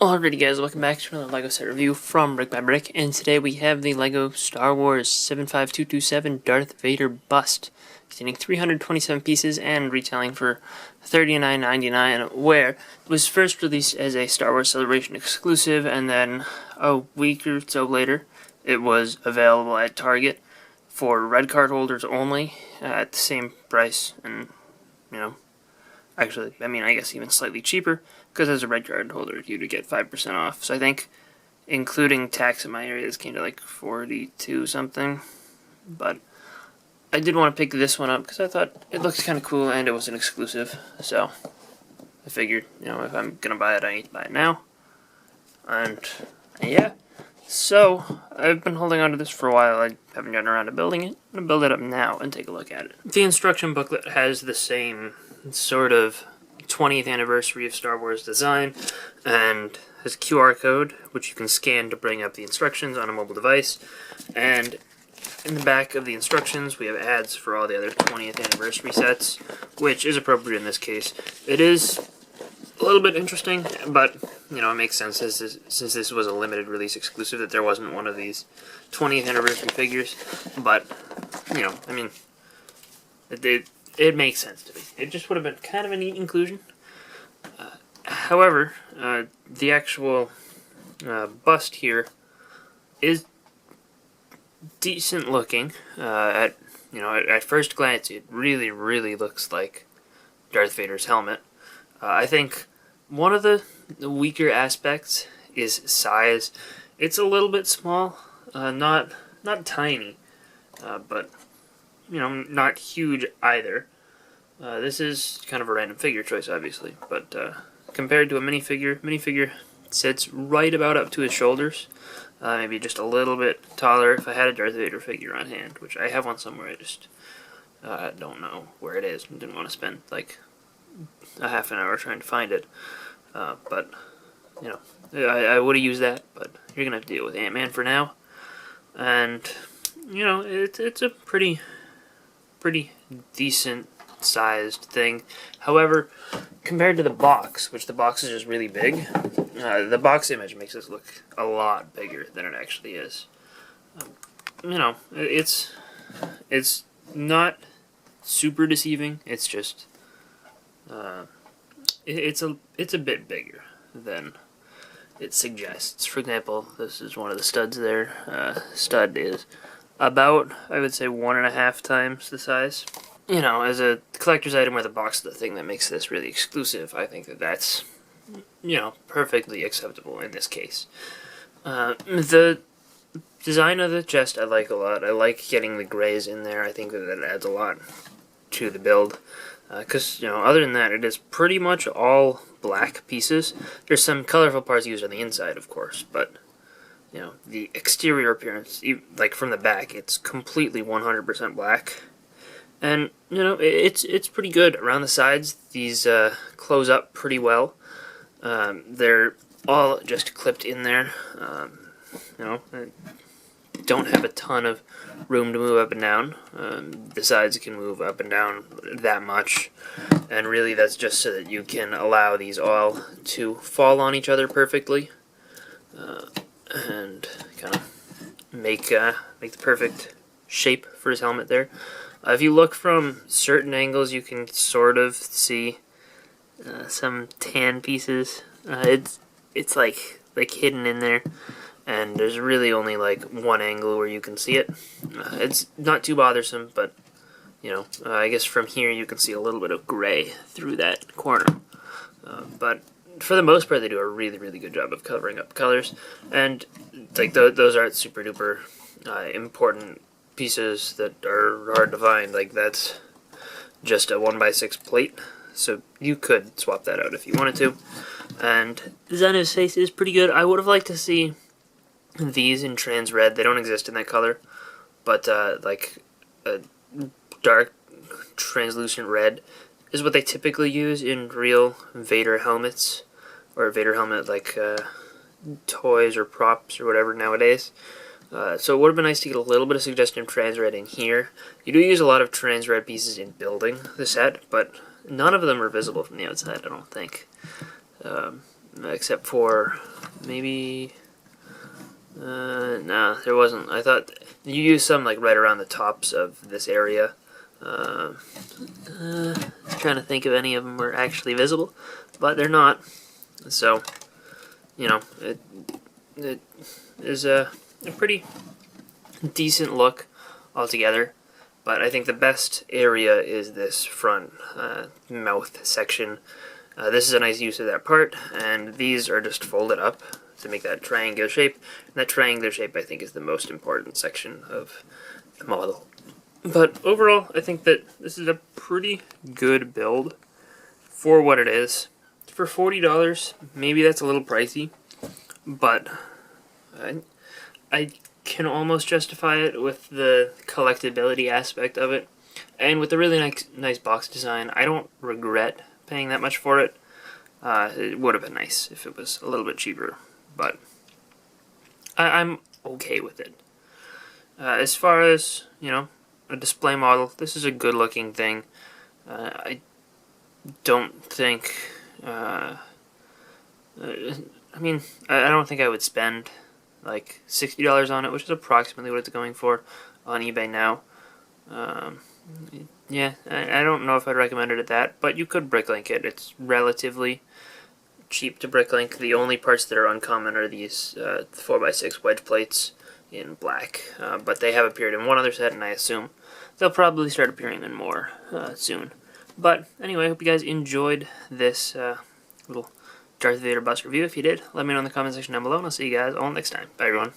Alrighty guys, welcome back to another LEGO set review from BrickByBrick, and today we have the LEGO Star Wars 75227 Darth Vader bust, containing 327 pieces and retailing for $39.99, where it was first released as a Star Wars Celebration exclusive, and then a week or so later it was available at Target for red card holders only, at the same price, and actually, I guess even slightly cheaper, because as a red card holder, you'd get 5% off. So I think, including tax in my area, this came to like 42 something. But I did want to pick this one up because I thought it looked kind of cool and it was an exclusive. So I figured, if I'm gonna buy it, I need to buy it now. And yeah, so I've been holding on to this for a while. I haven't gotten around to building it. I'm gonna build it up now and take a look at it. The instruction booklet has the same sort of 20th anniversary of Star Wars design, and has a QR code which you can scan to bring up the instructions on a mobile device. And in the back of the instructions we have ads for all the other 20th anniversary sets, which is appropriate in this case. It is a little bit interesting, but it makes sense since this was a limited release exclusive that there wasn't one of these 20th anniversary figures. But it makes sense to me. It just would have been kind of a neat inclusion. However, the actual bust here is decent looking. At first glance, it really looks like Darth Vader's helmet. I think one of the weaker aspects is size. It's a little bit small, not tiny, but not huge either. This is kind of a random figure choice, obviously, but compared to a minifigure sits right about up to his shoulders. Maybe just a little bit taller if I had a Darth Vader figure on hand, which I have one somewhere. I just don't know where it is. I didn't want to spend like a half an hour trying to find it. But I would have used that, but you're gonna have to deal with Ant-Man for now. And it's a pretty decent sized thing. However, compared to the box, which the box is just really big, the box image makes this look a lot bigger than it actually is. It's not super deceiving. It's just it's a bit bigger than it suggests. For example, this is one of the studs there. Stud is about, I would say, 1.5 times the size. As a collector's item where the box is the thing that makes this really exclusive, I think that's, perfectly acceptable in this case. The design of the chest I like a lot. I like getting the grays in there. I think that adds a lot to the build. Because, other than that, it is pretty much all black pieces. There's some colorful parts used on the inside, of course, but the exterior appearance, like from the back, it's completely 100% black. And, it's pretty good. Around the sides, these close up pretty well. They're all just clipped in there. Don't have a ton of room to move up and down. The sides can move up and down that much. And really that's just so that you can allow these all to fall on each other perfectly. And kind of make the perfect shape for his helmet there. If you look from certain angles, you can sort of see some tan pieces. It's like hidden in there, and there's really only like one angle where you can see it. It's not too bothersome, but I guess from here you can see a little bit of gray through that corner. But for the most part, they do a really good job of covering up colors, and like those aren't super duper important pieces that are hard to find. Like that's just a 1x6 plate, so you could swap that out if you wanted to. And the design of his face is pretty good. I would have liked to see these in trans red. They don't exist in that color, but like a dark translucent red is what they typically use in real Vader helmets, or Vader helmet like toys or props or whatever nowadays. So it would have been nice to get a little bit of suggestion of trans red in here. You do use a lot of trans red pieces in building the set, but none of them are visible from the outside, I don't think. except for maybe... no, there wasn't. I thought you used some like right around the tops of this area. Trying to think if any of them were actually visible, but they're not. So, you know, it is a pretty decent look altogether. But I think the best area is this front mouth section. This is a nice use of that part, and these are just folded up to make that triangular shape. And that triangular shape, I think, is the most important section of the model. But overall, I think that this is a pretty good build for what it is. For $40, maybe that's a little pricey, but I can almost justify it with the collectability aspect of it, and with the really nice box design. I don't regret paying that much for it. It would have been nice if it was a little bit cheaper, but I'm okay with it. As far as, you know, a display model, this is a good looking thing. I don't think, I mean, I don't think I would spend like $60 on it, which is approximately what it's going for on eBay now. Yeah, I don't know if I'd recommend it at that, but you could bricklink it. It's relatively cheap to bricklink. The only parts that are uncommon are these 4x6 wedge plates in black, but they have appeared in one other set, and I assume they'll probably start appearing in more soon. But anyway, I hope you guys enjoyed this little Darth Vader bus review. If you did, let me know in the comment section down below, and I'll see you guys all next time. Bye, everyone.